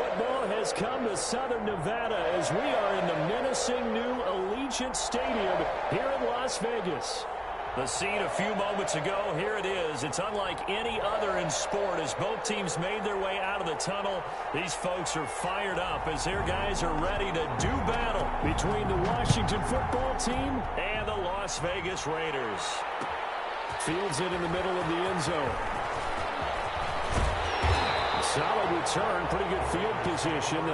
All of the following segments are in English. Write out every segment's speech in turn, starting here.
football has come to Southern Nevada as we are in the menacing new Allegiant Stadium here in Las Vegas. The scene a few moments ago, here it is. It's unlike any other in sport as both teams made their way out of the tunnel. These folks are fired up as their guys are ready to do battle between the Washington football team and the Las Vegas Raiders. Fields it in the middle of the end zone. Solid return, pretty good field position.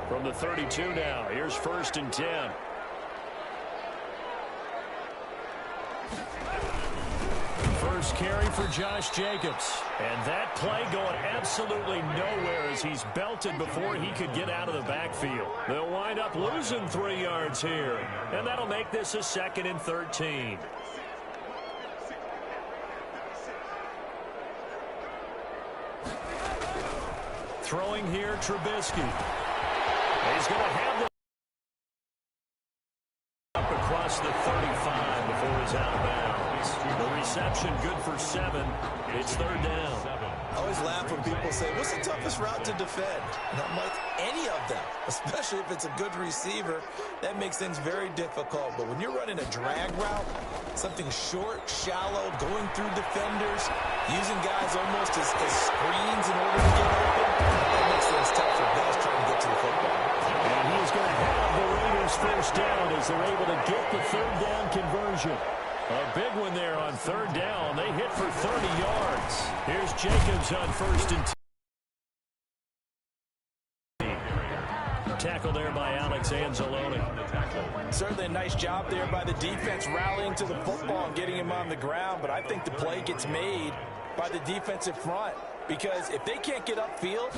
From the 32 now, here's 1st and 10. First carry for Josh Jacobs. And that play going absolutely nowhere as he's belted before he could get out of the backfield. They'll wind up losing 3 yards here. And that'll make this a 2nd and 13. Throwing here, Trubisky. He's going to have the up across the 35 before he's out of bounds. The reception good for 7. It's 3rd down. I always laugh when people say, what's the toughest route to defend? And I'm like, any of them, especially if it's a good receiver. That makes things very difficult. But when you're running a drag route, something short, shallow, going through defenders, using guys almost as screens in order to get open, that makes things tough for guys trying to get to the football. And he's going to have the Raiders first down as they're able to get the 3rd down conversion. A big one there on 3rd down. They hit for 30 yards. Here's Jacobs on 1st and 10. Tackle there by Alex Anzalone. Certainly a nice job there by the defense rallying to the football and getting him on the ground, but I think the play gets made by the defensive front because if they can't get upfield,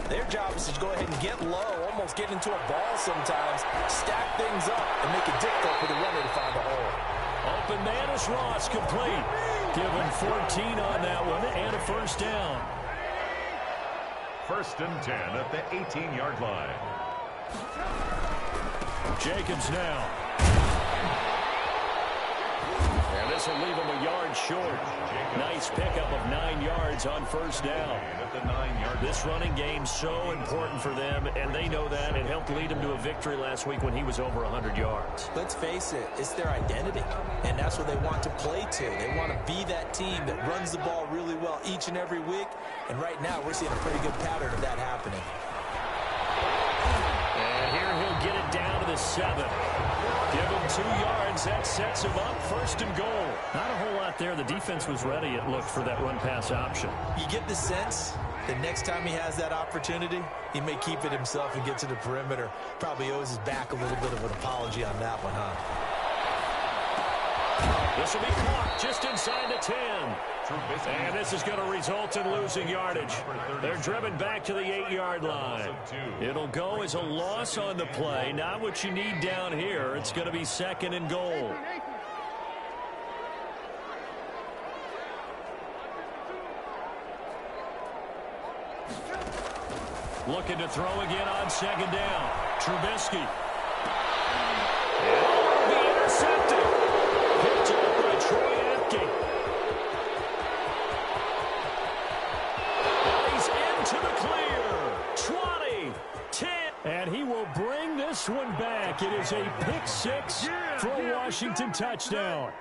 their job is to go ahead and get low, almost get into a ball sometimes, stack things up, and make it difficult for the runner to find a hole. Open man is Ross, complete. Given 14 on that one and a 1st down. 1st and 10 at the 18-yard line. Jacobs now. And this will leave him a yard short. Nice pickup of 9 yards on 1st down. This running game so important for them, and they know that. It helped lead them to a victory last week when he was over 100 yards. Let's face it, it's their identity, and that's what they want to play to. They want to be that team that runs the ball really well each and every week, and right now we're seeing a pretty good pattern of that happening. And here he'll get it down to the 7. Give him 2 yards. That sets him up 1st and goal. Not a whole lot there. The defense was ready, it looked, for that run-pass option. You get the sense that next time he has that opportunity, he may keep it himself and get to the perimeter. Probably owes his back a little bit of an apology on that one, huh? This will be caught just inside the 10. And this is going to result in losing yardage. They're driven back to the 8-yard line. It'll go as a loss on the play. Not what you need down here. It's going to be 2nd and goal. Looking to throw again on 2nd down. Trubisky. And be intercepted. Picked up by Troy Apke. To the clear. 20, 10. And he will bring this one back. It is a pick 6 for a Washington touchdown.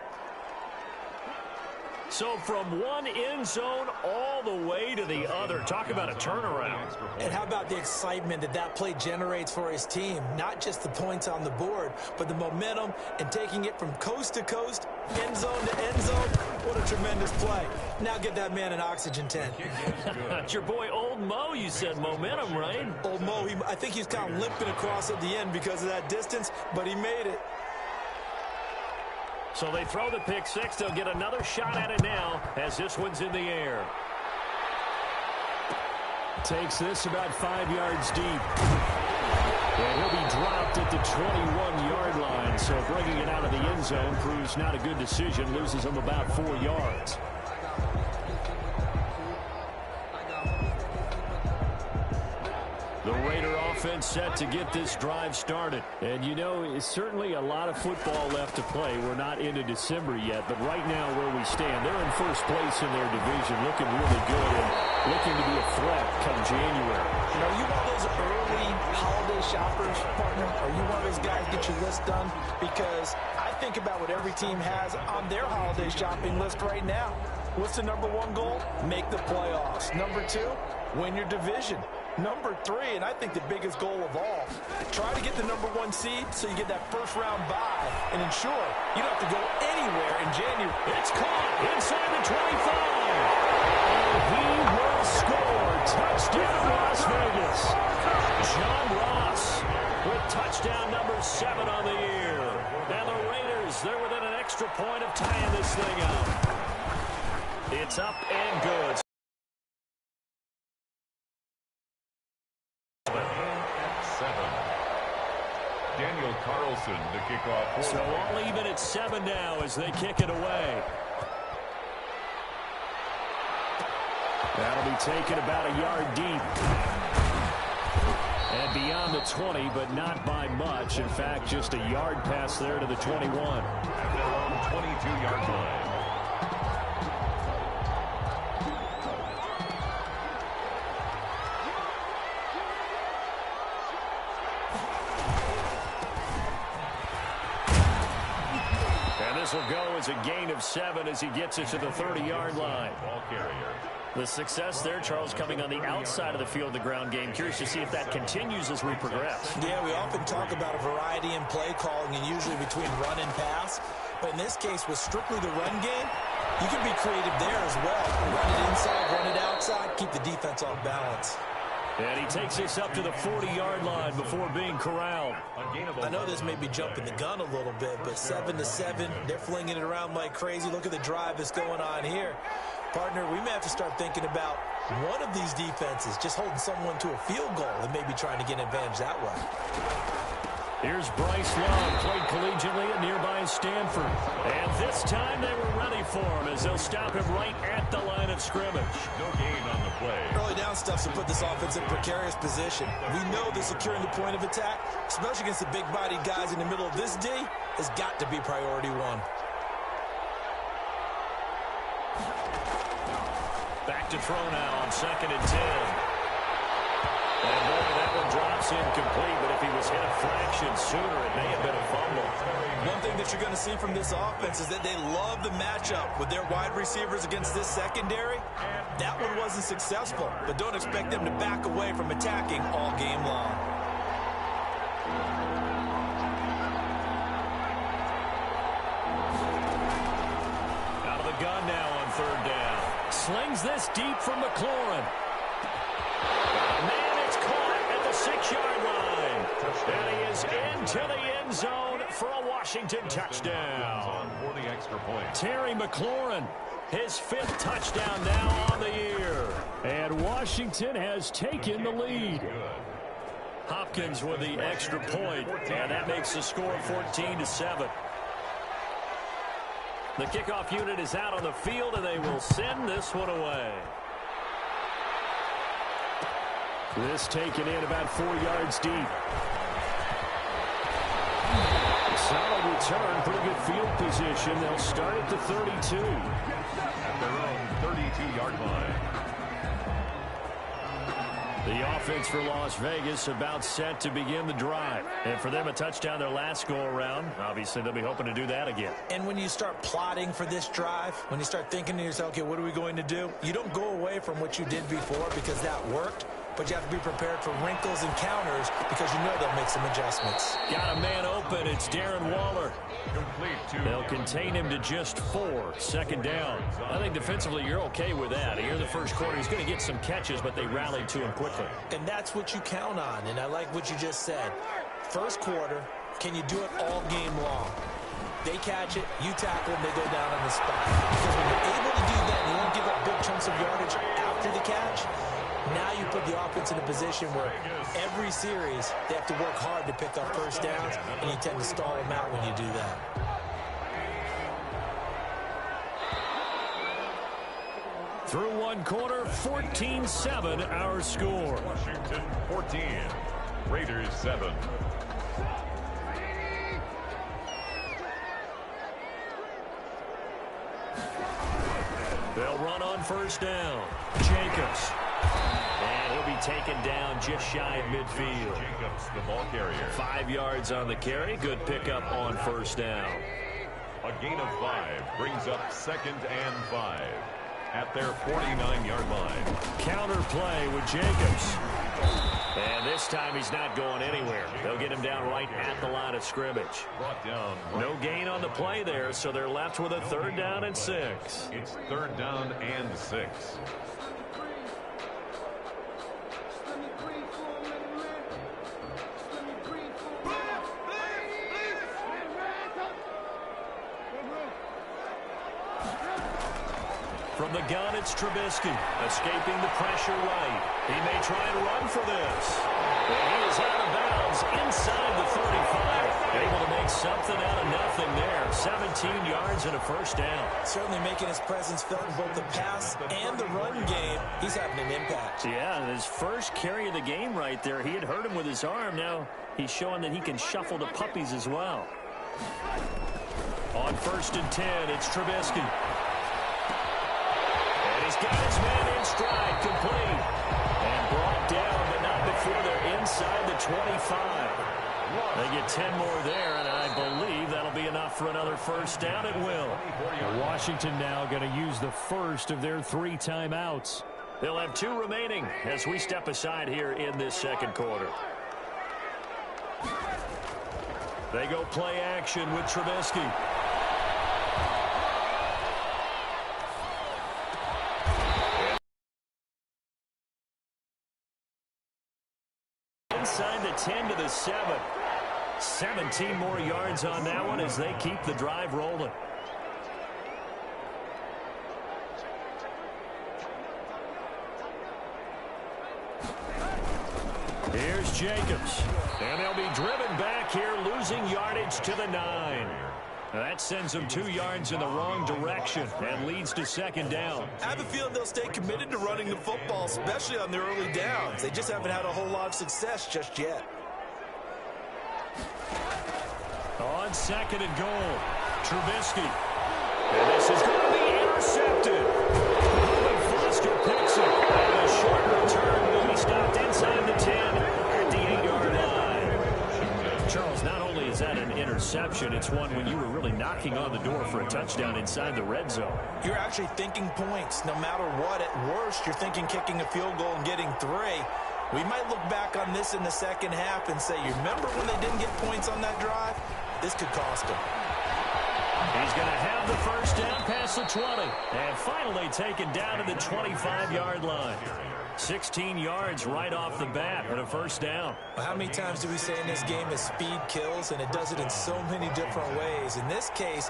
So from one end zone all the way to the other. Talk about a turnaround. And how about the excitement that that play generates for his team? Not just the points on the board, but the momentum and taking it from coast to coast, end zone to end zone. What a tremendous play. Now get that man an oxygen tent. That's your boy Old Mo, you said. Momentum, right? Old Mo, I think he's kind of limping across at the end because of that distance, but he made it. So they throw the pick 6. They'll get another shot at it now as this one's in the air. Takes this about 5 yards deep. And he'll be dropped at the 21-yard line. So bringing it out of the end zone proves not a good decision. Loses him about 4 yards. The Raider offense set to get this drive started. And, you know, it's certainly a lot of football left to play. We're not into December yet, but right now where we stand, they're in first place in their division, looking really good and looking to be a threat come January. You know, are you one of those early holiday shoppers, partner? Are you one of those guys get your list done? Because I think about what every team has on their holiday shopping list right now. What's the number one goal? Make the playoffs. Number two, win your division. Number three, and I think the biggest goal of all, try to get the number one seed so you get that first round bye and ensure you don't have to go anywhere in January. It's caught inside the 25. And he will score. Touchdown, Las Vegas. John Ross with touchdown number 7 on the year. And the Raiders, they're within an extra point of tying this thing up. It's up and good. Daniel Carlson to kick off. So all even at 7 now as they kick it away. That'll be taken about a yard deep. And beyond the 20, but not by much. In fact, just a yard pass there to the 21. At their own 22-yard line. This will go as a gain of 7 as he gets it to the 30-yard line. Ball carrier. The success there, Charles, coming on the outside of the field, the ground game. Curious to see if that continues as we progress. Yeah, we often talk about a variety in play calling and usually between run and pass. But in this case, with strictly the run game, you can be creative there as well. Run it inside, run it outside, keep the defense off balance. And he takes this up to the 40-yard line before being corralled. I know this may be jumping the gun a little bit, but 7-7, they're flinging it around like crazy. Look at the drive that's going on here. Partner, we may have to start thinking about one of these defenses just holding someone to a field goal and maybe trying to get an advantage that way. Here's Bryce Love, played collegiately at nearby Stanford. And this time they were ready for him as they'll stop him right at the line of scrimmage. No gain on the play. Early down stuff to put this offense in precarious position. We know that securing the point of attack, especially against the big-bodied guys in the middle of this D, has got to be priority one. Back to throw now on 2nd and 10. And boy, that one drops incomplete, but if he was hit a fraction sooner, it may have been a fumble. One thing that you're going to see from this offense is that they love the matchup with their wide receivers against this secondary. That one wasn't successful, but don't expect them to back away from attacking all game long. Out of the gun now on 3rd down. Slings this deep from McLaurin. Man, it's caught at the 6-yard line. And he is into the end zone for a Washington touchdown. For the extra point. Terry McLaurin, his 5th touchdown now on the year. And Washington has taken the lead. Hopkins with the extra point, and that makes the score 14-7. The kickoff unit is out on the field, and they will send this one away. This taken in about 4 yards deep. Solid return, pretty good field position. They'll start at the 32. At their own 32-yard line. The offense for Las Vegas about set to begin the drive. And for them, a touchdown their last go-around. Obviously, they'll be hoping to do that again. And when you start plotting for this drive, when you start thinking to yourself, okay, what are we going to do? You don't go away from what you did before because that worked. But you have to be prepared for wrinkles and counters because you know they'll make some adjustments. Got a man open. It's Darren Waller. Complete to. They'll contain him to just 4. 2nd down. I think defensively you're okay with that. Here in the first quarter, he's going to get some catches, but they rallied to him quickly. And that's what you count on. And I like what you just said. First quarter, can you do it all game long? They catch it, you tackle them, they go down on the spot. Because when you're able to do that and you don't give up big chunks of yardage after the catch, now you put the offense in a position where every series they have to work hard to pick up first downs, and you tend to stall them out when you do that. Through one quarter, 14-7 our score. Washington 14. Raiders 7. They'll run on first down. Jacobs. And he'll be taken down just shy of midfield. Jacobs, the ball carrier. 5 yards on the carry. Good pickup on first down. A gain of 5 brings up 2nd and 5 at their 49-yard line. Counter play with Jacobs. And this time he's not going anywhere. They'll get him down right at the line of scrimmage. Brought down. No gain on the play there, so they're left with a 3rd down and 6. It's 3rd down and 6. From the gun, it's Trubisky, escaping the pressure right. He may try and run for this. And he is out of bounds inside the 35. Able to make something out of nothing there. 17 yards and a 1st down. Certainly making his presence felt in both the pass and the run game. He's having an impact. Yeah, his first carry of the game right there. He had hurt him with his arm. Now he's showing that he can shuffle the puppies as well. On 1st and 10, it's Trubisky. He's got his man in stride, complete. And brought down, but not before they're inside the 25. They get 10 more there, and I believe that'll be enough for another 1st down. It will. Washington now going to use the first of their 3 timeouts. They'll have 2 remaining as we step aside here in this 2nd quarter. They go play action with Trubisky. Inside the 10 to the 7. 17 more yards on that one as they keep the drive rolling. Here's Jacobs. And they'll be driven back here, losing yardage to the 9. That sends them 2 yards in the wrong direction and leads to 2nd down. I have a feeling they'll stay committed to running the football, especially on their early downs. They just haven't had a whole lot of success just yet. On 2nd and goal, Trubisky. And this is going to be intercepted. Foster picks it. And a short return will be stopped inside the 10 at the 8-yard line. Charles, not only is that an interception, it's one when you were really knocking on the door for a touchdown inside the red zone. You're actually thinking points. No matter what, at worst, you're thinking kicking a field goal and getting 3. We might look back on this in the 2nd half and say, you remember when they didn't get points on that drive? This could cost them. He's going to have the 1st down past the 20. And finally taken down to the 25-yard line. 16 yards right off the bat and a 1st down. Well, how many times do we say in this game that speed kills, and it does it in so many different ways? In this case,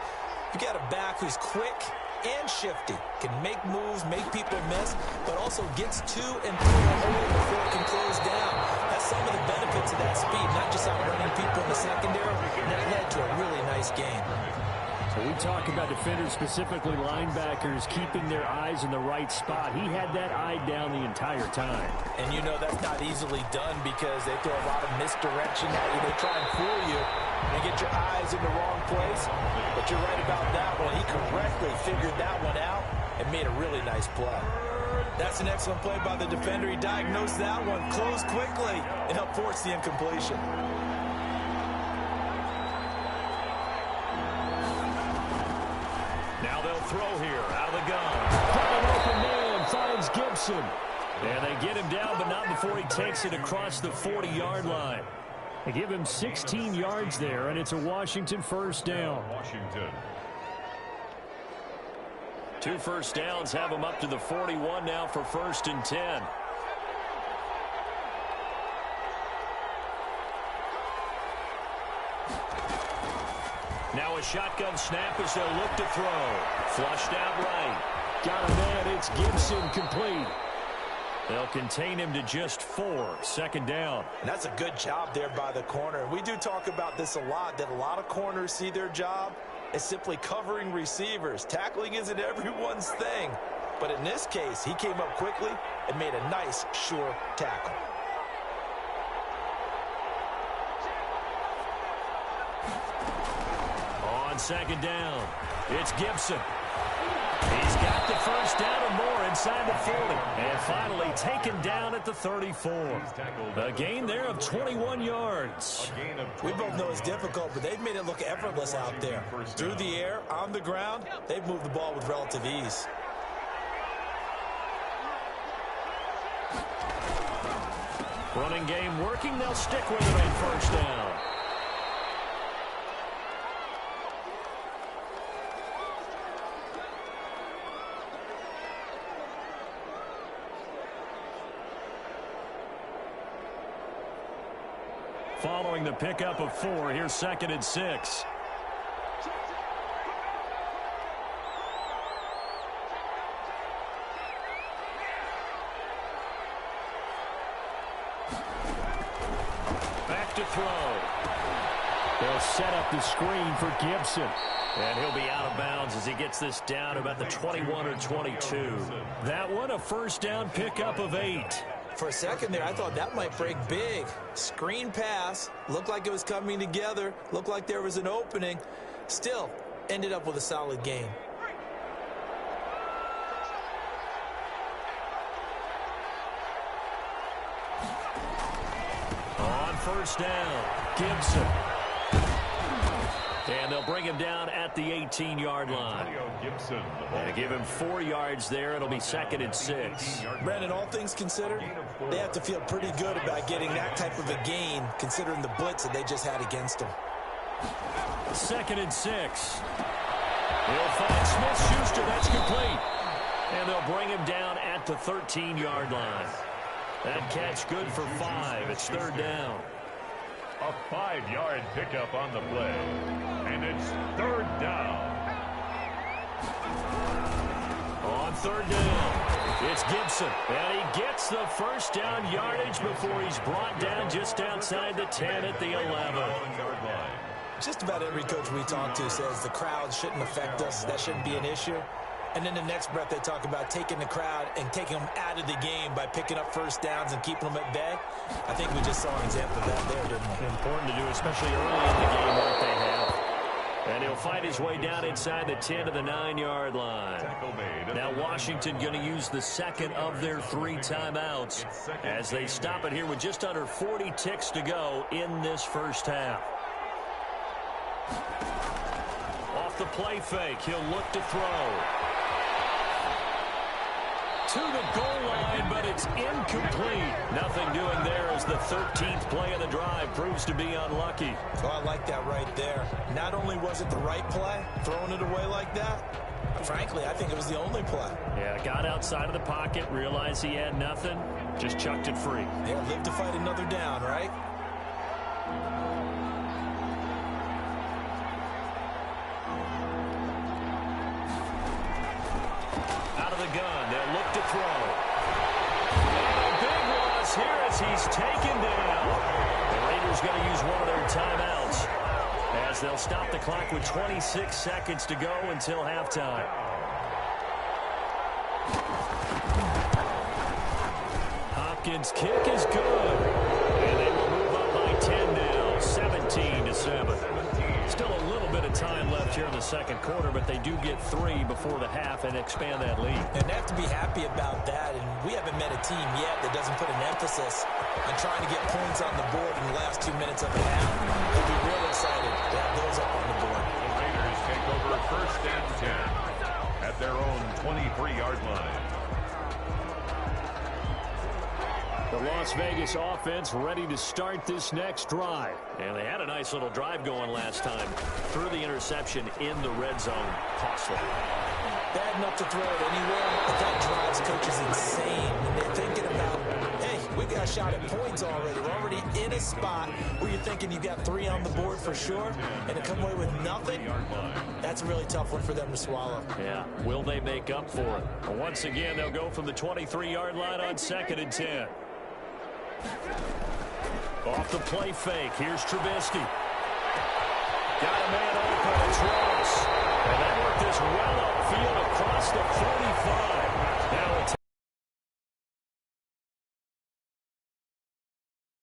you got a back who's quick and shifty, can make moves, make people miss, but also gets to and through a hole before it can close down. That's some of the benefits of that speed, not just outrunning people in the secondary, and that led to a really nice game. So we talk about defenders, specifically linebackers, keeping their eyes in the right spot. He had that eye down the entire time. And you know that's not easily done because they throw a lot of misdirection at you. They try and fool you and get your eyes in the wrong place. But you're right about that one. He correctly figured that one out and made a really nice play. That's an excellent play by the defender. He diagnosed that one, closed quickly, and helped force the incompletion. Now they'll throw here out of the gun. An open man finds Gibson. And they get him down, but not before he takes it across the 40-yard line. They give him 16 yards there, and it's a Washington 1st down. Washington. 2 1st downs have him up to the 41 now for 1st and 10. Now a shotgun snap as they'll look to throw. Flushed out right. Got a man, it's Gibson, complete. They'll contain him to just 4. 2nd down. And that's a good job there by the corner. We do talk about this a lot, that a lot of corners see their job as simply covering receivers. Tackling isn't everyone's thing. But in this case, he came up quickly and made a nice, sure tackle. second down. It's Gibson. He's got the first down and more inside the 40. And finally taken down at the 34. A gain there of 21 yards. We both know it's difficult, but they've made it look effortless out there. Through the air, on the ground, they've moved the ball with relative ease. Running game working. They'll stick with it on first down. Following the pickup of 4, here's 2nd and 6. Back to throw. They'll set up the screen for Gibson. And he'll be out of bounds as he gets this down about the 21 or 22. That one, a first down pickup of 8. For a second there, I thought that might break big. Screen pass. Looked like it was coming together. Looked like there was an opening. Still, ended up with a solid game. On first down, Gibson. And they'll bring him down at the 18-yard line. And give him 4 yards there. It'll be 2nd and 6. Brandon, all things considered, they have to feel pretty good about getting that type of a gain, considering the blitz that they just had against them. 2nd and 6. He'll find Smith-Schuster. That's complete. And they'll bring him down at the 13-yard line. That catch good for 5. It's 3rd down. A 5-yard pickup on the play. And it's 3rd down. On 3rd down, it's Gibson. And he gets the first down yardage before he's brought down just outside the 10 at the 11. Just about every coach we talk to says the crowd shouldn't affect us. That shouldn't be an issue. And then the next breath they talk about taking the crowd and taking them out of the game by picking up first downs and keeping them at bay. I think we just saw an example of that there, didn't we? Important to do, especially early in the game like they have. And he'll fight his way down inside the 10 to the 9-yard line. Now Washington going to use the second of their 3 timeouts as they stop it here with just under 40 ticks to go in this first half. Off the play fake, he'll look to throw. To the goal line, but it's incomplete. Nothing doing there as the 13th play of the drive proves to be unlucky. Oh, I like that right there. Not only was it the right play, throwing it away like that, frankly, I think it was the only play. Yeah, got outside of the pocket, realized he had nothing, just chucked it free. Yeah, live to fight another down, right? Gun. They'll look to throw. And a big loss here as he's taken down. The Raiders going to use one of their timeouts as they'll stop the clock with 26 seconds to go until halftime. Hopkins' kick is good. And they will move up by 10 now, 17-7. Still a little bit of time left here in the second quarter, but they do get 3 before the half and expand that lead. And they have to be happy about that, and we haven't met a team yet that doesn't put an emphasis on trying to get points on the board in the last 2 minutes of the half. They'll be real excited to have those up on the board. The Raiders take over 1st and 10 at their own 23-yard line. The Las Vegas offense ready to start this next drive. And they had a nice little drive going last time. Threw the interception in the red zone. Costly. Bad enough to throw it anywhere, but that drives coaches insane when they're thinking about, hey, we got a shot at points already. We're already in a spot where you're thinking you got 3 on the board for sure, and to come away with nothing, that's a really tough one for them to swallow. Yeah, will they make up for it? Well, once again, they'll go from the 23-yard line on 2nd and 10. Off the play fake. Here's Trubisky. Got a man open. It's Ross. And they work this well upfield across the 45. Now it's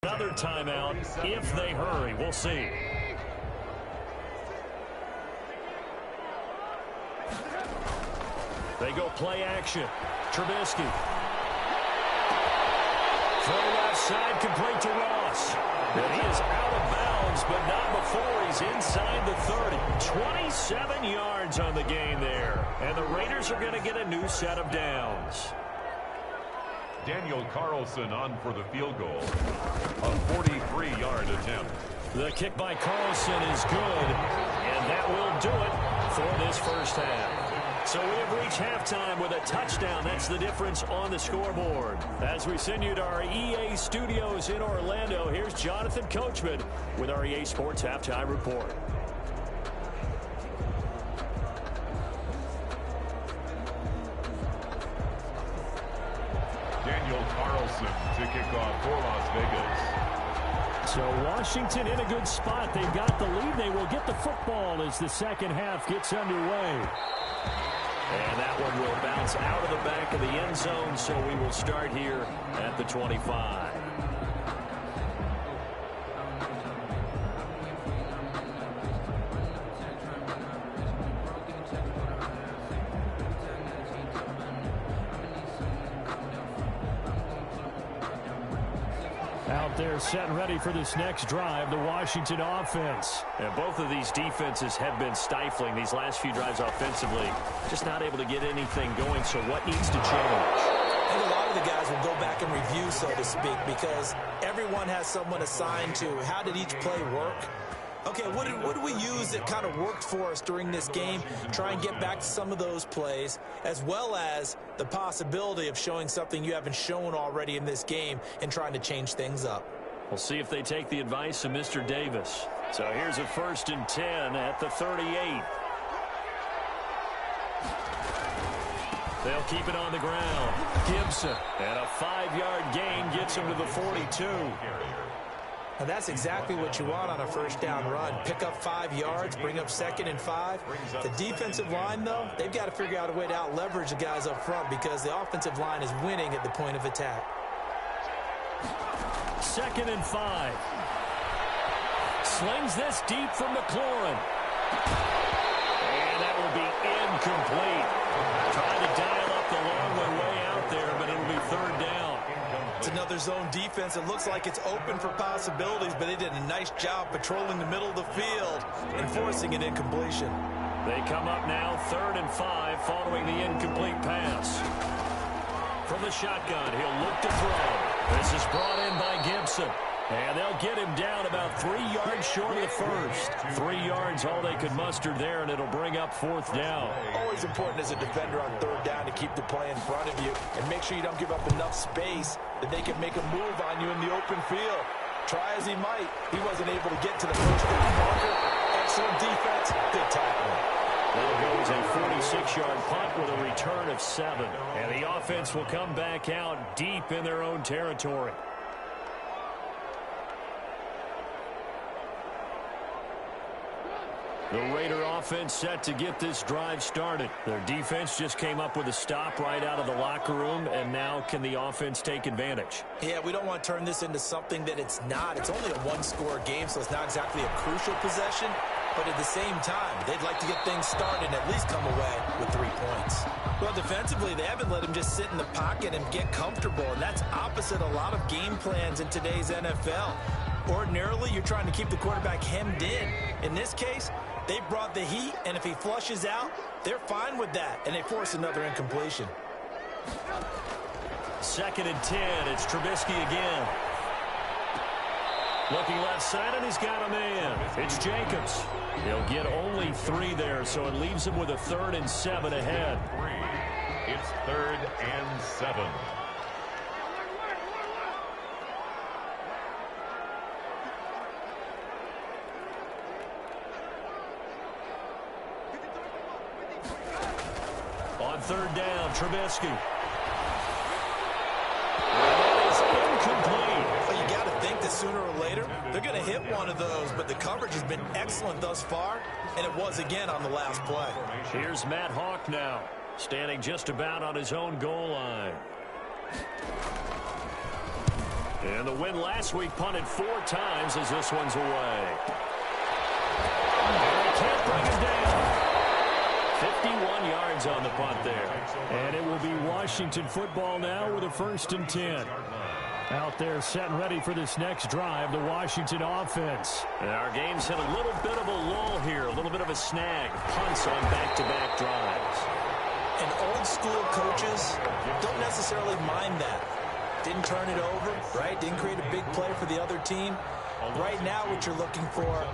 another timeout if they hurry. We'll see. They go play action. Trubisky. Throw left side, complete to Ross. And he is out of bounds, but not before he's inside the 30. 27 yards on the game there. And the Raiders are going to get a new set of downs. Daniel Carlson on for the field goal. A 43-yard attempt. The kick by Carlson is good, and that will do it for this first half. So we have reached halftime with a touchdown. That's the difference on the scoreboard. As we send you to our EA studios in Orlando, here's Jonathan Coachman with our EA Sports Halftime Report. Daniel Carlson to kick off for Las Vegas. So Washington in a good spot. They've got the lead. They will get the football as the second half gets underway. And that one will bounce out of the back of the end zone, so we will start here at the 25. Out there set and ready for this next drive, the Washington offense. And both of these defenses have been stifling these last few drives offensively. Just not able to get anything going, so what needs to change? I think a lot of the guys will go back and review, so to speak, because everyone has someone assigned to how did each play work. Okay, what did we use that kind of worked for us during this game? Try and get back to some of those plays, as well as the possibility of showing something you haven't shown already in this game and trying to change things up. We'll see if they take the advice of Mr. Davis. So here's a 1st and 10 at the 38. They'll keep it on the ground. Gibson, and a 5-yard gain gets him to the 42. Now that's exactly what you want on a first down run. Pick up 5 yards, bring up 2nd and 5. The defensive line, though, they've got to figure out a way to out-leverage the guys up front because the offensive line is winning at the point of attack. 2nd and 5. Slings this deep from McLaurin. And that will be incomplete. Trying to dial up the long way out there, but it'll be 3rd down. It's another zone defense. It looks like it's open for possibilities, but they did a nice job patrolling the middle of the field and forcing an incompletion. They come up now 3rd and 5 following the incomplete pass. From the shotgun, he'll look to throw. This is brought in by Gibson. And they'll get him down about 3 yards short of the first. 3 yards all they could muster there, and it'll bring up 4th down. Always important as a defender on 3rd down to keep the play in front of you and make sure you don't give up enough space that they can make a move on you in the open field. Try as he might, he wasn't able to get to the first down marker. Excellent defense, good tackling. That goes a 46-yard punt with a return of 7. And the offense will come back out deep in their own territory. The Raider offense set to get this drive started. Their defense just came up with a stop right out of the locker room, and now can the offense take advantage? Yeah, we don't want to turn this into something that it's not. It's only a one-score game, so it's not exactly a crucial possession. But at the same time, they'd like to get things started and at least come away with 3 points. Well, defensively, they haven't let him just sit in the pocket and get comfortable, and that's opposite a lot of game plans in today's NFL. Ordinarily, you're trying to keep the quarterback hemmed in. In this case, they brought the heat, and if he flushes out, they're fine with that, and they force another incompletion. 2nd and 10, it's Trubisky again. Looking left side, and he's got a man. It's Jacobs. He'll get only 3 there, so it leaves him with a 3rd and 7 ahead. It's 3rd and 7. On 3rd down, Trubisky. That is incomplete. Well, you got to think that sooner or later, they're going to hit one of those, but the coverage has been excellent thus far, and it was again on the last play. Here's Matt Hawk now, standing just about on his own goal line. And the win last week punted 4 times as this one's away. And they can't bring him down. 51 yards on the punt there. And it will be Washington football now with a 1st and 10. Out there set and ready for this next drive, the Washington offense. And our game's hit a little bit of a lull here, a little bit of a snag. Punts on back-to-back drives. And old-school coaches don't necessarily mind that. Didn't turn it over, right? Didn't create a big play for the other team. Right now what you're looking for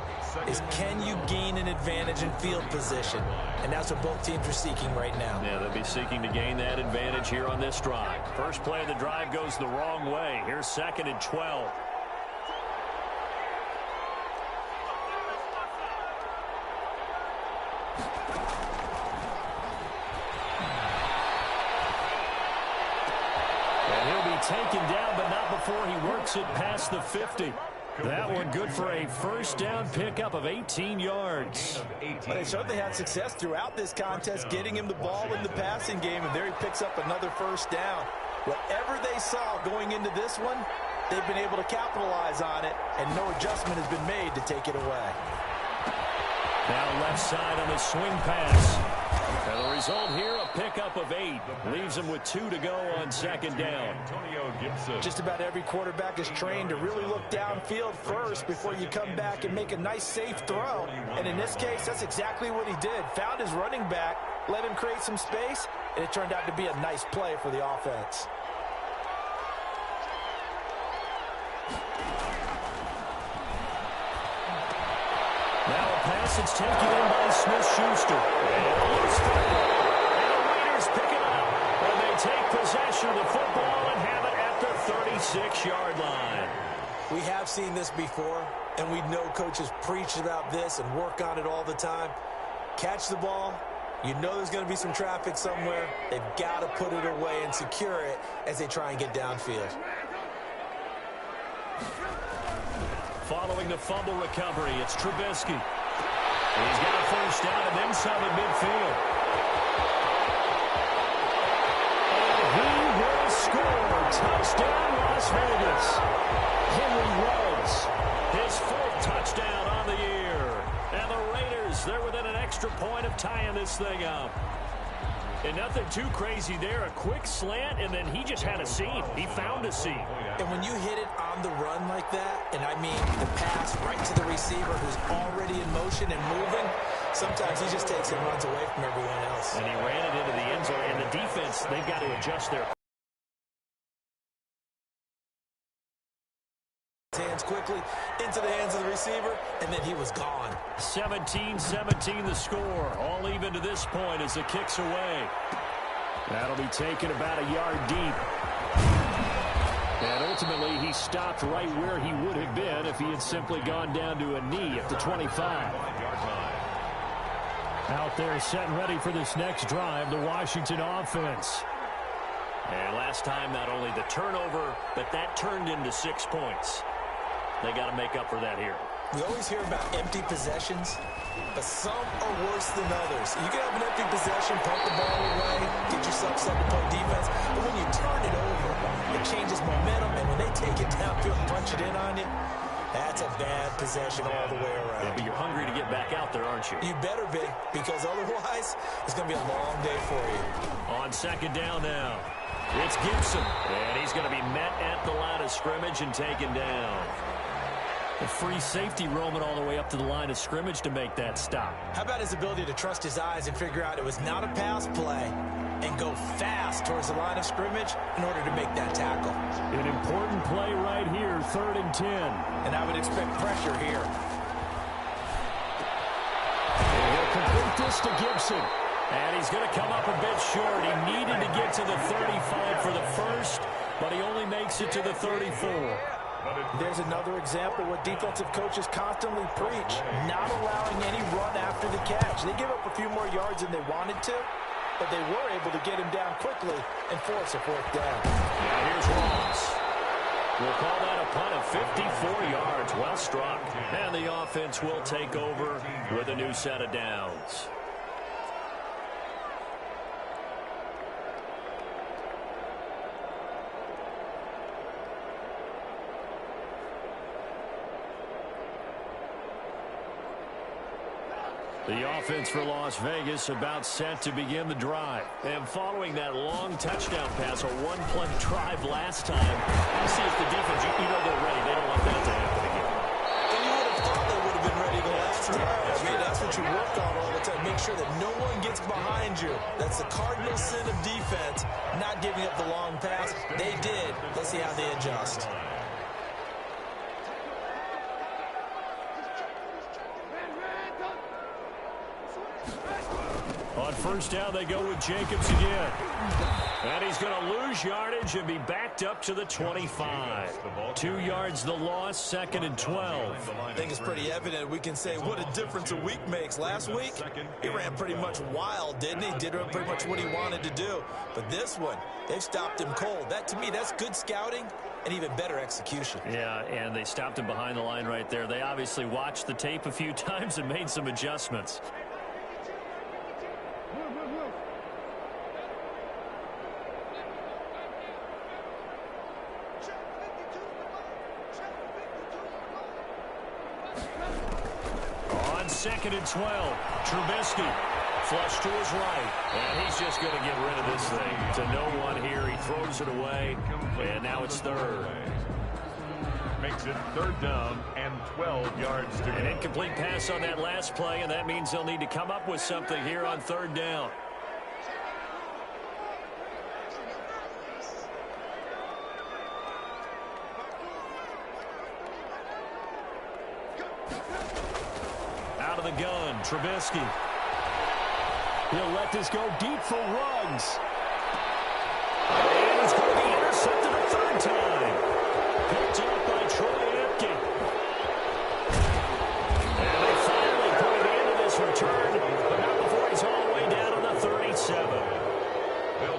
is, can you gain an advantage in field position? And that's what both teams are seeking right now. Yeah, they'll be seeking to gain that advantage here on this drive. First play of the drive goes the wrong way. Here's 2nd and 12. And he'll be taken down, but not before he works it past the 50. That one good for a 1st down pickup of 18 yards. Well, they certainly had success throughout this contest getting him the ball in the passing game, and there he picks up another 1st down. Whatever they saw going into this one, they've been able to capitalize on it, and no adjustment has been made to take it away. Now left side on the swing pass. And the result here, a pickup of 8. Leaves him with 2 to go on 2nd down. Just about every quarterback is trained to really look downfield first before you come back and make a nice, safe throw. And in this case, that's exactly what he did. Found his running back, let him create some space, and it turned out to be a nice play for the offense. Now a pass that's taken in by Smith-Schuster. And a loose football. And the Raiders pick it up. And they take possession of the football and have it at the 36-yard line. We have seen this before, and we know coaches preach about this and work on it all the time. Catch the ball. You know there's going to be some traffic somewhere. They've got to put it away and secure it as they try and get downfield. Following the fumble recovery, it's Trubisky. He's got a 1st down and then some at midfield. And he will score. Touchdown, Las Vegas. Henry Ruggs, his 4th touchdown on the year. And the Raiders, they're within an extra point of tying this thing up. And nothing too crazy there. A quick slant, and then he just had a seam. He found a seam. And when you hit it on the run like that, and I mean the pass right to the receiver who's already in motion and moving, sometimes he just takes and runs away from everyone else. And he ran it into the end zone. And the defense, they've got to adjust their hands quickly into the hands of the receiver, and then he was gone. 17-17 the score. All even to this point as the kick's away. That'll be taken about a yard deep. And ultimately, he stopped right where he would have been if he had simply gone down to a knee at the 25. Out there set and ready for this next drive, the Washington offense. And last time, not only the turnover, but that turned into 6 points. They got to make up for that here. We always hear about empty possessions, but some are worse than others. You can have an empty possession, pump the ball away, get yourself 7-point defense, but when you turn it over, it changes momentum, and when they take it downfield and punch it in on you, that's a bad possession all the way around. Yeah, but you're hungry to get back out there, aren't you? You better be, because otherwise, it's going to be a long day for you. On 2nd down now, it's Gibson, and he's going to be met at the line of scrimmage and taken down. A free safety roaming all the way up to the line of scrimmage to make that stop. How about his ability to trust his eyes and figure out it was not a pass play and go fast towards the line of scrimmage in order to make that tackle? An important play right here, 3rd and 10. And I would expect pressure here. And he'll complete this to Gibson. And he's going to come up a bit short. He needed to get to the 35 for the first, but he only makes it to the 34. There's another example what defensive coaches constantly preach, not allowing any run after the catch. They give up a few more yards than they wanted to, but they were able to get him down quickly and force a 4th down. Now here's Ross. We'll call that a punt of 54 yards. Well struck. And the offense will take over with a new set of downs. The offense for Las Vegas about set to begin the drive. And following that long touchdown pass, a one-play drive last time, you see if the defense, you know they're ready. They don't want that to happen again. And you would have thought they would have been ready the last time. I mean, that's what you work on all the time. Make sure that no one gets behind you. That's the cardinal sin of defense, not giving up the long pass. They did. Let's see how they adjust. On first down, they go with Jacobs again. And he's going to lose yardage and be backed up to the 25. 2 yards the loss, 2nd and 12. I think it's pretty evident. We can say what a difference a week makes. Last week, he ran pretty much wild, didn't he? Did pretty much what he wanted to do. But this one, they've stopped him cold. That, to me, that's good scouting and even better execution. Yeah, and they stopped him behind the line right there. They obviously watched the tape a few times and made some adjustments. On 2nd and 12, Trubisky flush to his right, and he's just going to get rid of this thing. To no one here, he throws it away, and now it's 3rd. Makes it 3rd down and 12 yards to go. An incomplete pass on that last play, and that means they'll need to come up with something here on 3rd down. Out of the gun, Trubisky. He'll let this go deep for Ruggs. And he's going to be intercepted a 3rd time. Picked up by Troy Apke. And they finally put an end to this return, but not before he's all the way down on the 37.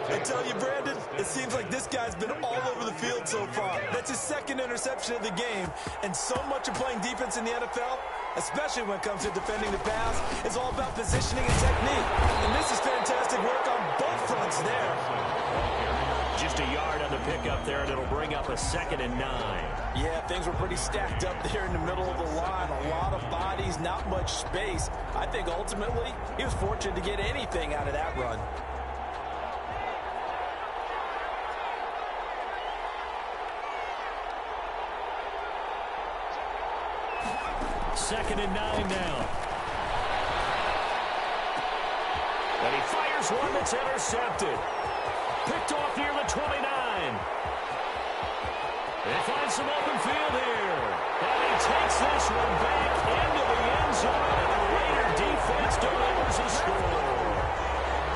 I tell you, Brandon, it seems like this guy's been all over the field so far. That's his 2nd interception of the game, and so much of playing defense in the NFL, especially when it comes to defending the pass, is all about positioning and technique. And this is fantastic work on both fronts there. Just a yard on the pickup there, and it'll bring up a 2nd and 9. Yeah, things were pretty stacked up there in the middle of the line. A lot of bodies, not much space. I think ultimately he was fortunate to get anything out of that run. 2nd and 9 now. And he fires one that's intercepted. Picked off near the 29. They find some open field here. And he takes this one back into the end zone. And the Raider defense delivers a score.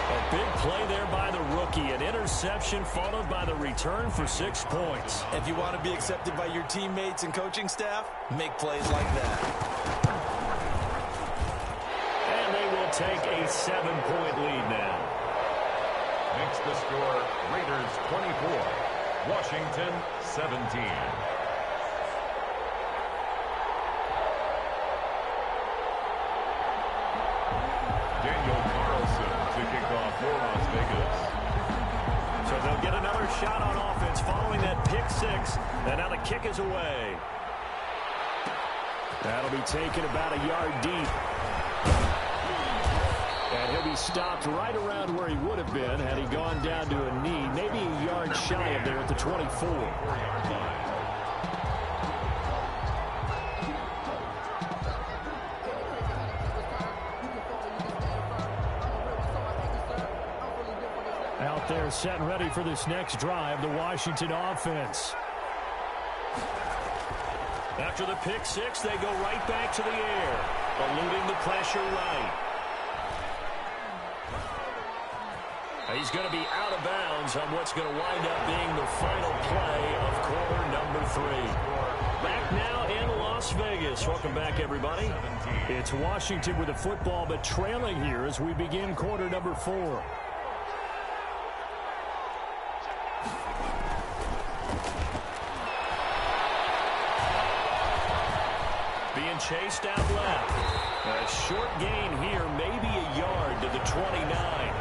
A big play there by the rookie. An interception followed by the return for 6 points. If you want to be accepted by your teammates and coaching staff, make plays like that. And they will take a 7-point lead now. Makes the score Raiders 24, Washington 17. Daniel Carlson to kick off for Las Vegas. So they'll get another shot on offense following that pick 6. And now the kick is away. That'll be taken about a yard deep. And he'll be stopped right around where he would have been had he gone down to a knee, maybe a yard shy of there at the 24. Out there set and ready for this next drive, the Washington offense. After the pick 6, they go right back to the air, eluding the pressure right. He's going to be out of bounds on what's going to wind up being the final play of quarter number 3. Back now in Las Vegas. Welcome back, everybody. It's Washington with the football, but trailing here as we begin quarter number 4. Being chased out left. A short gain here, maybe a yard to the 29.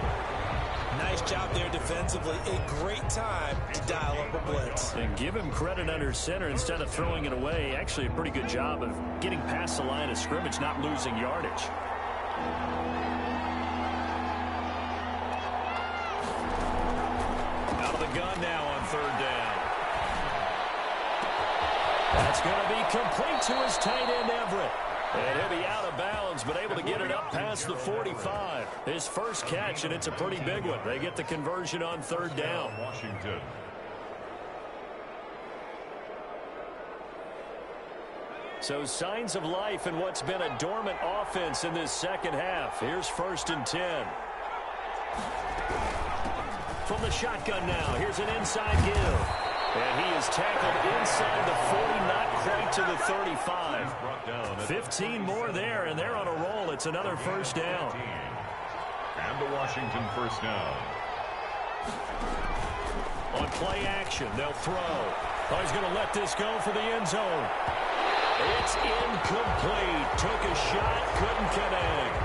Nice job there defensively. A great time to dial up a blitz. And give him credit under center instead of throwing it away. Actually a pretty good job of getting past the line of scrimmage, not losing yardage. Out of the gun now on third down. That's going to be complete to his tight end, Everett. And he'll be out of bounds, but able to get it up past the 45. His first catch, and it's a pretty big one. They get the conversion on third down. Washington. So signs of life in what's been a dormant offense in this second half. Here's 1st and 10. From the shotgun now, here's an inside give. And he is tackled inside the 40, not quite to the 35. 15 more there, and they're on a roll. It's another first down. And the Washington first down. On play action, they'll throw. Oh, he's going to let this go for the end zone. It's incomplete. Took a shot, couldn't connect.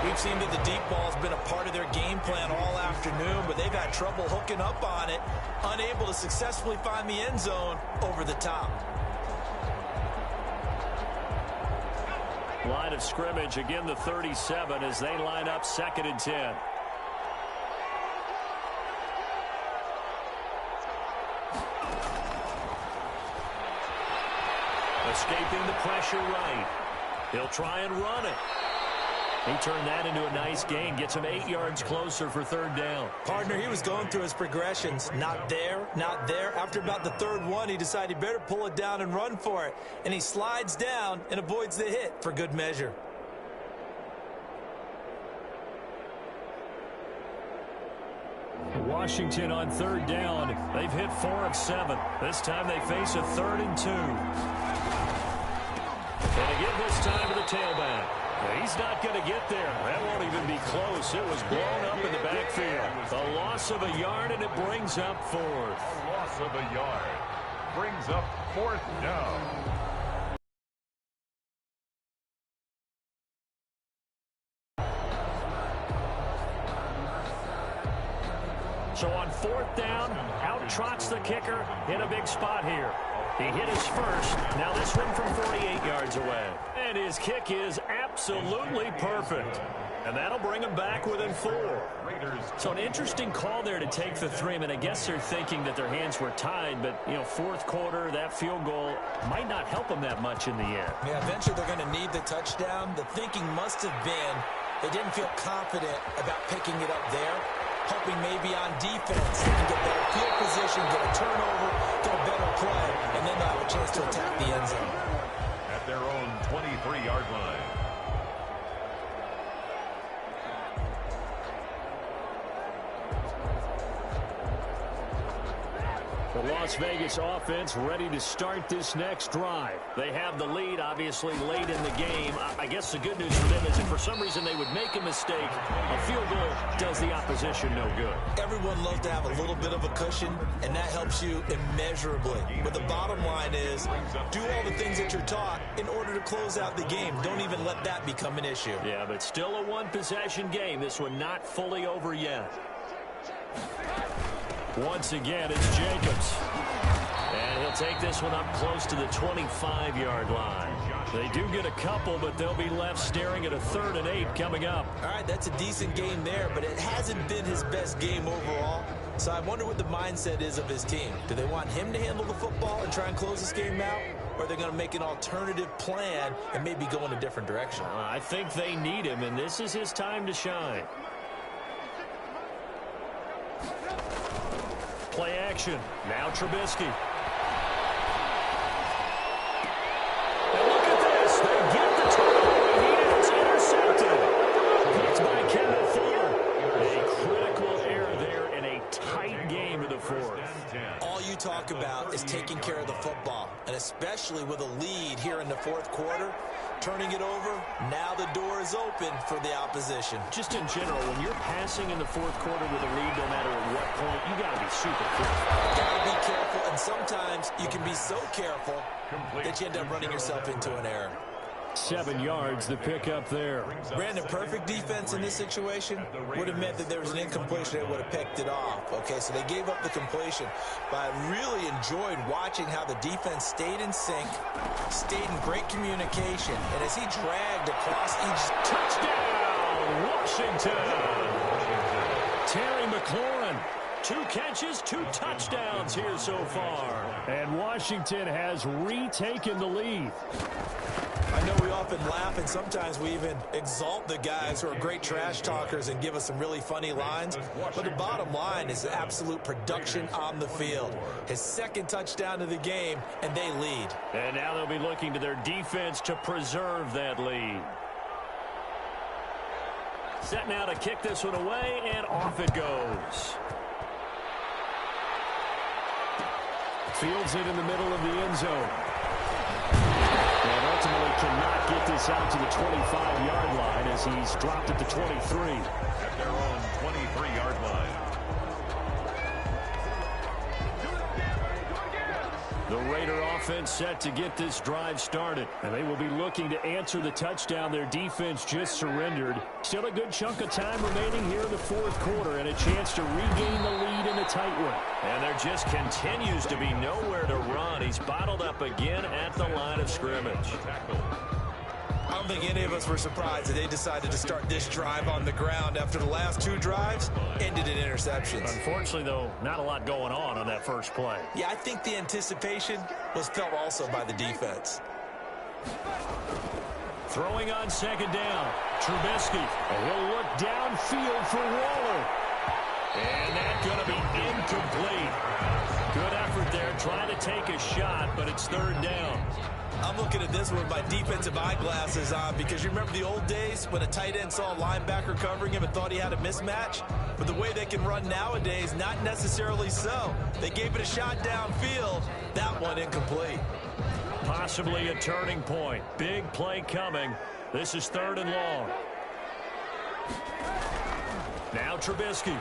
We've seen that the deep ball has been a part of their game plan all afternoon, but they've had trouble hooking up on it, unable to successfully find the end zone over the top. Line of scrimmage, again the 37 as they line up 2nd and 10. Escaping the pressure right. He'll try and run it. He turned that into a nice gain. Gets him 8 yards closer for third down. Partner, he was going through his progressions. Not there, not there. After about the third one, he decided he better pull it down and run for it. And he slides down and avoids the hit for good measure. Washington on third down. They've hit 4 of 7. This time they face a 3rd and 2. And again this time to the tailback. He's not going to get there. That won't even be close. It was blown up in the backfield. A loss of a yard, and it brings up 4th. A loss of a yard brings up 4th down. So on 4th down, out trots the kicker in a big spot here. He hit his first. Now this one from 48 yards away. And his kick is absolutely perfect. And that'll bring him back within 4. So an interesting call there to take the 3. I mean, I guess they're thinking that their hands were tied, but, you know, 4th quarter, that field goal might not help them that much in the end. Yeah, eventually they're going to need the touchdown. The thinking must have been they didn't feel confident about picking it up there, hoping maybe on defense they can get better field position, get a turnover, get a better play, and then they'll have a chance to attack the end zone. At their own 23-yard line. The Las Vegas offense ready to start this next drive. They have the lead, obviously, late in the game. I guess the good news for them is if for some reason they would make a mistake, a field goal does the opposition no good. Everyone loves to have a little bit of a cushion, and that helps you immeasurably. But the bottom line is, do all the things that you're taught in order to close out the game. Don't even let that become an issue. Yeah, but still a one-possession game. This one not fully over yet. Once again, it's Jacobs. And he'll take this one up close to the 25-yard line. They do get a couple, but they'll be left staring at a 3rd and 8 coming up. All right, that's a decent game there, but it hasn't been his best game overall. So I wonder what the mindset is of his team. Do they want him to handle the football and try and close this game out? Or are they going to make an alternative plan and maybe go in a different direction? I think they need him, and this is his time to shine. Play action. Now Trubisky. And look at this. They get the turnover. He is intercepted. Picked by Kendall Fuller. A critical error there in a tight game in the 4th. All you talk about is taking care of the football, and especially with a lead here in the 4th quarter. Turning it over, now the door is open for the opposition. Just in general, when you're passing in the 4th quarter with a lead, no matter at what point, you got to be super careful. Got to be careful, and sometimes you can be so careful that you end up running yourself into an error. 7 yards, the pickup there. Brandon, perfect defense in this situation would have meant that there was an incompletion that would have picked it off. Okay, so they gave up the completion. But I really enjoyed watching how the defense stayed in sync, stayed in great communication, and as he dragged across each touchdown. Washington. Terry McLaurin. 2 catches, 2 touchdowns here so far. And Washington has retaken the lead. I know we often laugh and sometimes we even exalt the guys who are great trash talkers and give us some really funny lines. But the bottom line is absolute production on the field. His 2nd touchdown of the game, and they lead. And now they'll be looking to their defense to preserve that lead. Set now to kick this one away, and off it goes. Fields it in the middle of the end zone. And ultimately cannot get this out to the 25-yard line as he's dropped at the 23. At their own 23-yard line. The Raider offense set to get this drive started. And they will be looking to answer the touchdown their defense just surrendered. Still a good chunk of time remaining here in the 4th quarter and a chance to regain the lead in a tight one. And there just continues to be nowhere to run. He's bottled up again at the line of scrimmage. I don't think any of us were surprised that they decided to start this drive on the ground after the last 2 drives ended in interceptions. Unfortunately, though, not a lot going on that first play. Yeah, I think the anticipation was felt also by the defense. Throwing on 2nd down, Trubisky. And he'll look downfield for Waller. And that's going to be incomplete. Good effort there, trying to take a shot, but it's 3rd down. I'm looking at this with my defensive eyeglasses on because you remember the old days when a tight end saw a linebacker covering him and thought he had a mismatch? But the way they can run nowadays, not necessarily so. They gave it a shot downfield. That one incomplete. Possibly a turning point. Big play coming. This is 3rd and long. Now Trubisky.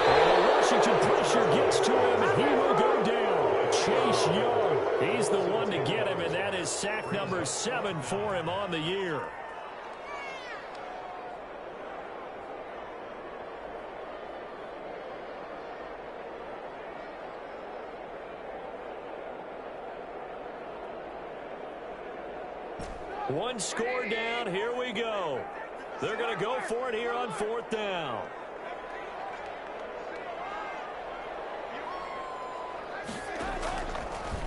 And the Washington pressure gets to him, and he will go down. Chase Young. He's the one to get him, and that is sack number 7 for him on the year. One score down. Here we go. They're going to go for it here on 4th down.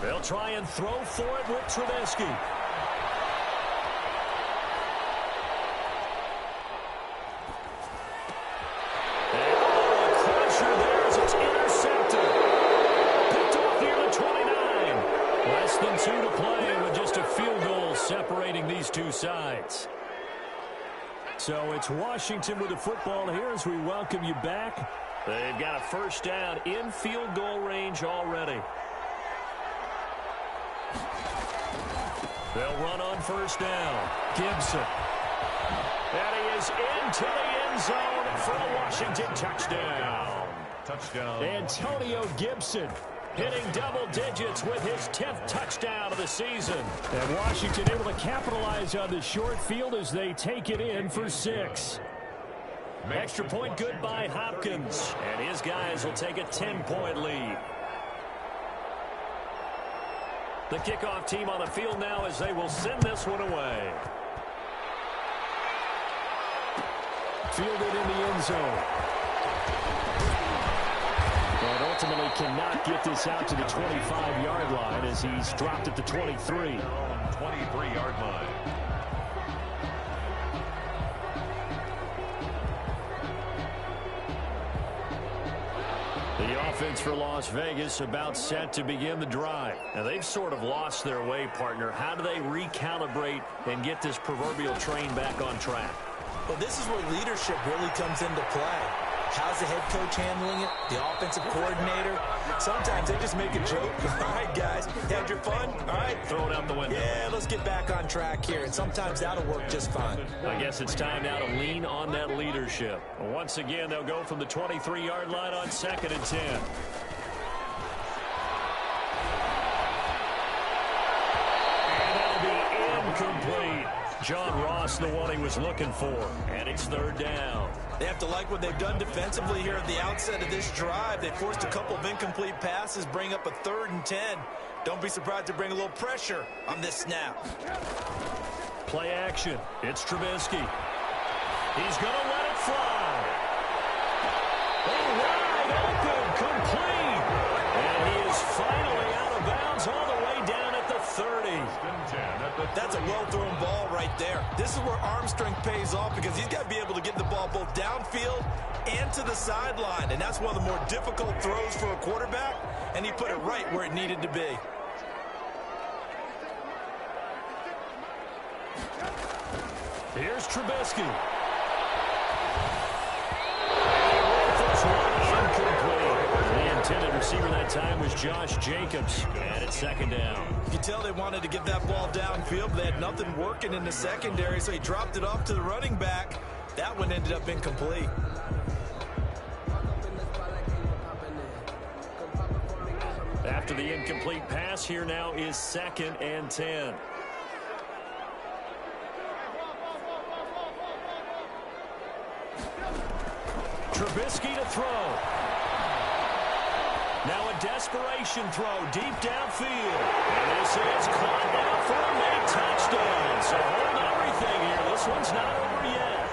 They'll try and throw for it with Trubisky. And a crusher there as it's intercepted. Picked off near the 29. Less than 2 to play with just a field goal separating these two sides. So it's Washington with the football here as we welcome you back. They've got a 1st down in field goal range already. They'll run on 1st down. Gibson. And he is into the end zone for a Washington touchdown. Touchdown. Antonio Gibson hitting double digits with his 10th touchdown of the season. And Washington able to capitalize on the short field as they take it in for 6. Extra point good by Hopkins. And his guys will take a 10-point lead. The kickoff team on the field now as they will send this one away. Fielded in the end zone. And ultimately cannot get this out to the 25-yard line as he's dropped at the 23. 23-yard line. The offense for Las Vegas about set to begin the drive. Now, they've sort of lost their way, partner. How do they recalibrate and get this proverbial train back on track? Well, this is where leadership really comes into play. How's the head coach handling it? The offensive coordinator? Sometimes they just make a joke. All right, guys, had your fun? All right. Throw it out the window. Yeah, let's get back on track here. And sometimes that'll work just fine. I guess it's time now to lean on that leadership. Once again, they'll go from the 23-yard line on 2nd and 10. And that'll be incomplete. John Ross, the one he was looking for. And it's 3rd down. They have to like what they've done defensively here at the outset of this drive. They forced a couple of incomplete passes, bring up a 3rd and 10. Don't be surprised to bring a little pressure on this snap. Play action. It's Trubisky. He's going to let it fly. Oh, wide open, complete. And he is finally out of bounds all the way down at the 30. That's a well-thrown ball right there. This is where arm strength pays off because he's got to be able to get the ball both downfield and to the sideline. And that's one of the more difficult throws for a quarterback. And he put it right where it needed to be. Here's Trubisky. This one incomplete. The intended receiver that time was Josh Jacobs. And it's second down. You can tell they wanted to get that ball downfield, but they had nothing working in the secondary, so he dropped it off to the running back. That one ended up incomplete. After the incomplete pass, here now is 2nd and 10. Trubisky to throw. Now a desperation throw deep downfield. And this is caught now for a late touchdown. So hold everything here. This one's not over yet.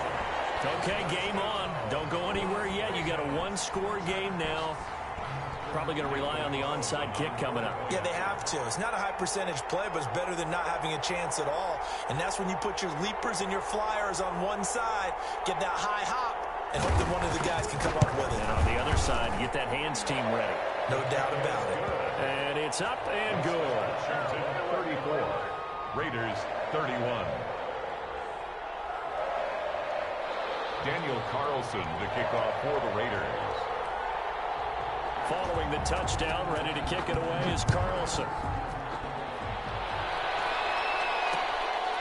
Okay, game on. Don't go anywhere yet. You got a one-score game now. Probably going to rely on the onside kick coming up. Yeah, they have to. It's not a high percentage play, but it's better than not having a chance at all. And that's when you put your leapers and your flyers on one side, get that high hop, and hope that one of the guys can come up with it. And on the other side, get that hands team ready. No doubt about it. And it's up and good. 34. Raiders 31. Daniel Carlson to kick off for the Raiders. Following the touchdown, ready to kick it away is Carlson.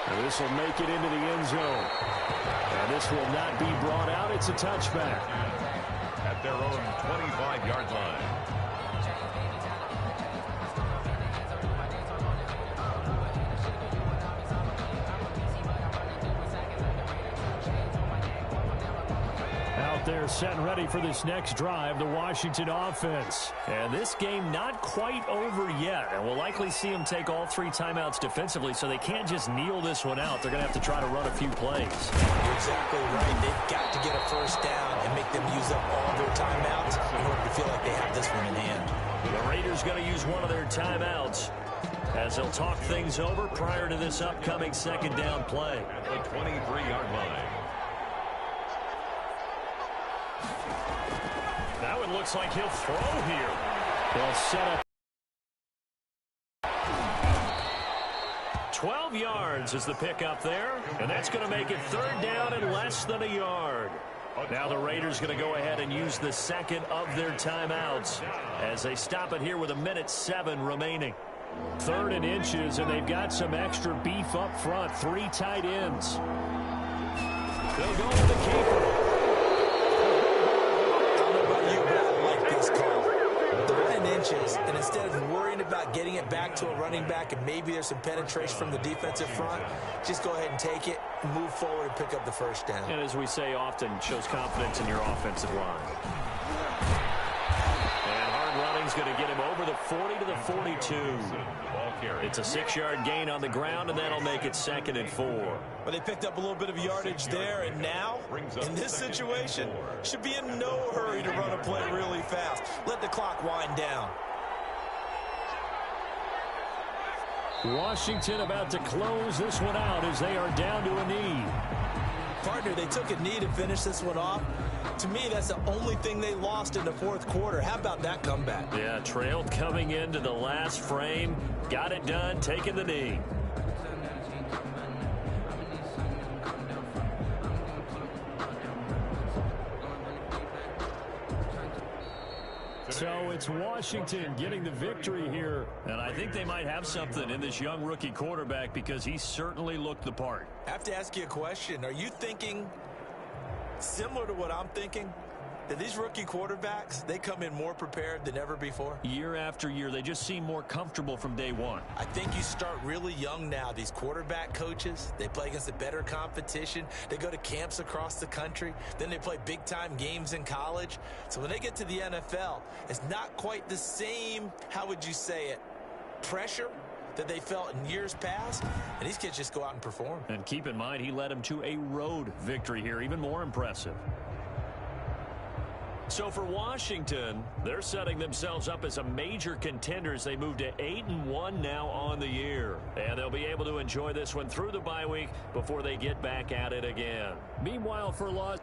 And this will make it into the end zone. And this will not be brought out. It's a touchback. At their own 25-yard line. Out there set and ready for this next drive, the Washington offense. And this game not quite over yet. And we'll likely see them take all 3 timeouts defensively, so they can't just kneel this one out. They're going to have to try to run a few plays. You're exactly right. They've got to get a first down and make them use up all their timeouts in order to feel like they have this one in hand. The Raiders going to use one of their timeouts as they'll talk things over prior to this upcoming second down play. At the 23-yard line. Now it looks like he'll throw here. They'll set up 12 yards is the pickup there, and that's going to make it 3rd down and less than a yard. Now the Raiders going to go ahead and use the second of their timeouts as they stop it here with 1:07 remaining. 3rd and inches, and they've got some extra beef up front. 3 tight ends. They'll go with the keeper. Inches, and instead of worrying about getting it back to a running back and maybe there's some penetration from the defensive front, just go ahead and take it, move forward, and pick up the first down. And as we say often, shows confidence in your offensive line. And hard running's going to get him over the 40 to the 42. It's a 6-yard gain on the ground, and that'll make it 2nd and 4. But they picked up a little bit of yardage there, and now, in this situation, should be in no hurry to run a play really fast. Let the clock wind down. Washington about to close this one out as they are down to a knee. Partner, they took a knee to finish this one off. To me, that's the only thing they lost in the 4th quarter. How about that comeback? Yeah, trailed coming into the last frame. Got it done, taking the knee. So it's Washington getting the victory here. And I think they might have something in this young rookie quarterback because he certainly looked the part. I have to ask you a question. Are you thinking similar to what I'm thinking? That these rookie quarterbacks, they come in more prepared than ever before? Year after year, they just seem more comfortable from day one. I think you start really young now. These quarterback coaches, they play against a better competition. They go to camps across the country. Then they play big-time games in college. So when they get to the NFL, it's not quite the same, how would you say it, pressure, that they felt in years past, and these kids just go out and perform. And keep in mind, he led them to a road victory here, even more impressive. So for Washington, they're setting themselves up as a major contender as they move to 8-1 now on the year. And they'll be able to enjoy this one through the bye week before they get back at it again. Meanwhile, for Las